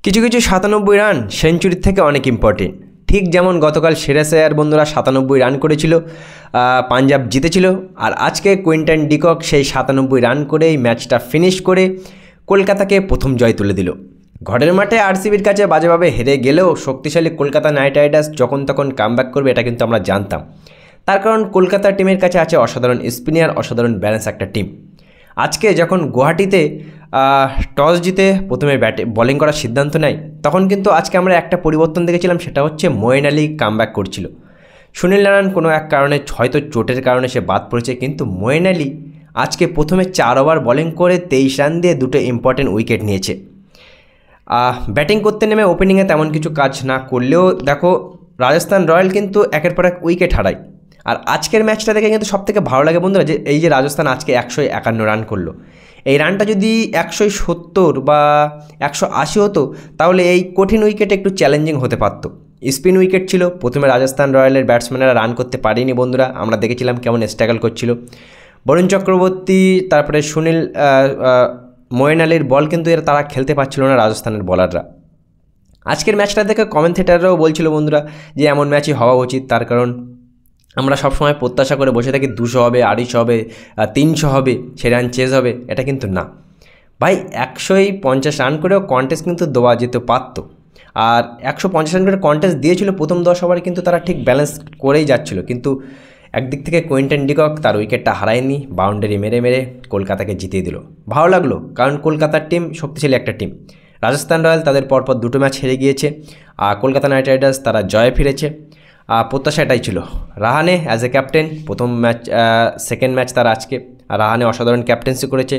কিছু কিছু ৯৭ রান সেঞ্চুরির থেকে অনেক ইম্পর্টেন্ট। ঠিক যেমন গতকাল শ্রেয়াস আয়ার বন্ধুরা ৯৭ রান করেছিল, পাঞ্জাব জিতেছিল, আর আজকে কুইন্টন ডিকক সেই ৯৭ রান করেই ম্যাচটা ফিনিশ করে কলকাতাকে প্রথম জয় তুলে দিল। ঘরের মাঠে আরসিবির কাছে বাজেভাবে হেরে গেলেও শক্তিশালী কলকাতা নাইট রাইডার্স যখন তখন কামব্যাক করবে এটা কিন্তু আমরা জানতাম। তার কারণ কলকাতা টিমের কাছে আছে অসাধারণ স্পিনার, অসাধারণ ব্যালেন্স একটা টিম। আজকে যখন গুয়াহাটিতে টস জিতে প্রথমে বোলিং করার সিদ্ধান্ত নেয়, তখন কিন্তু আজকে আমরা একটা পরিবর্তন দেখেছিলাম, সেটা হচ্ছে মঈন আলী কামব্যাক করছিল। সুনীল নারায়ণ কোনো এক কারণে, হয়তো চোটের কারণে সে বাদ পড়েছে, কিন্তু মঈন আলী আজকে প্রথমে 4 ওভার বোলিং করে 23 রান দিয়ে 2টো ইম্পর্টেন্ট উইকেট নিয়েছে। ব্যাটিং করতে নেমে ওপেনিংয়ে তেমন কিছু কাজ না করলেও দেখো রাজস্থান রয়্যাল কিন্তু একের পর এক উইকেট হারায়। আর আজকের ম্যাচটা দেখে কিন্তু সবথেকে ভালো লাগে বন্ধুরা, যে এই যে রাজস্থান আজকে 151 রান করলো, এই রানটা যদি 170 বা 180 হতো তাহলে এই কঠিন উইকেটে একটু চ্যালেঞ্জিং হতে পারতো। স্পিন উইকেট ছিল, প্রথমে রাজস্থান রয়্যালের ব্যাটসম্যানেরা রান করতে পারেনি বন্ধুরা, আমরা দেখেছিলাম কেমন স্ট্রাগল করছিল। বরুণ চক্রবর্তী, তারপরে সুনীল, মঈন আলীর বল কিন্তু তারা খেলতে পারছিল না রাজস্থানের বলাররা। আজকের ম্যাচটা দেখে কমেন্টেটাররাও বলছিল বন্ধুরা যে এমন ম্যাচই হওয়া উচিত, তার কারণ আমরা সবসময় প্রত্যাশা করে বসে থাকি 200 হবে, 250 হবে, 300 হবে, সে রান চেজ হবে, এটা কিন্তু না ভাই। 150 রান করেও কন্টেস্ট কিন্তু দেওয়া যেতে পারত, আর 150 রান করে কন্টেস্ট দিয়েছিল প্রথম 10 ওভারে, কিন্তু তারা ঠিক ব্যালেন্স করেই যাচ্ছিল। কিন্তু একদিক থেকে কুইন্টন ডিকক তার উইকেটটা হারায়নি, বাউন্ডারি মেরে মেরে কলকাতাকে জিতিয়ে দিল। ভালো লাগলো, কারণ কলকাতার টিম শক্তিশালী একটা টিম। রাজস্থান রয়্যাল তাদের পরপর 2টো ম্যাচ হেরে গিয়েছে, আর কলকাতা নাইট রাইডার্স তারা জয়ে ফিরেছে। প্রত্যাশা এটাই ছিল। রাহানে অ্যাজ এ ক্যাপ্টেন প্রথম ম্যাচ, সেকেন্ড ম্যাচ তার আজকে, রাহানে অসাধারণ ক্যাপ্টেন্সি করেছে।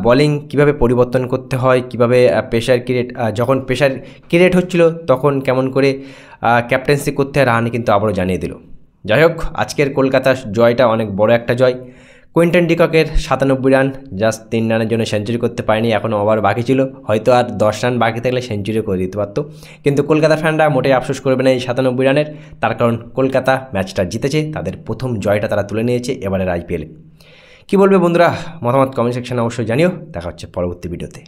বোলিং কীভাবে পরিবর্তন করতে হয়, কীভাবে প্রেশার ক্রিয়েট, যখন প্রেশার ক্রিয়েট হচ্ছিল তখন কেমন করে ক্যাপ্টেন্সি করতে হয়, রাহানে কিন্তু আবারও জানিয়ে দিল। যাই হোক, আজকের কলকাতার জয়টা অনেক বড় একটা জয়। কুইন্টন ডিককের ৯৭ রান, জাস্ট 3 রানের জন্য সেঞ্চুরি করতে পারেনি, এখনও ওভার বাকি ছিল, হয়তো আর 10 রান বাকি থাকলে সেঞ্চুরিও করে দিতে পারতো। কিন্তু কলকাতা ফ্যানরা মোটেই আফসোস করবে না এই ৯৭ রানের, তার কারণ কলকাতা ম্যাচটা জিতেছে, তাদের প্রথম জয়টা তারা তুলে নিয়েছে এবারের আইপিএলে। কী বলবে বন্ধুরা, মতামত কমেন্ট সেকশনে অবশ্যই জানিও। দেখা হচ্ছে পরবর্তী ভিডিওতে।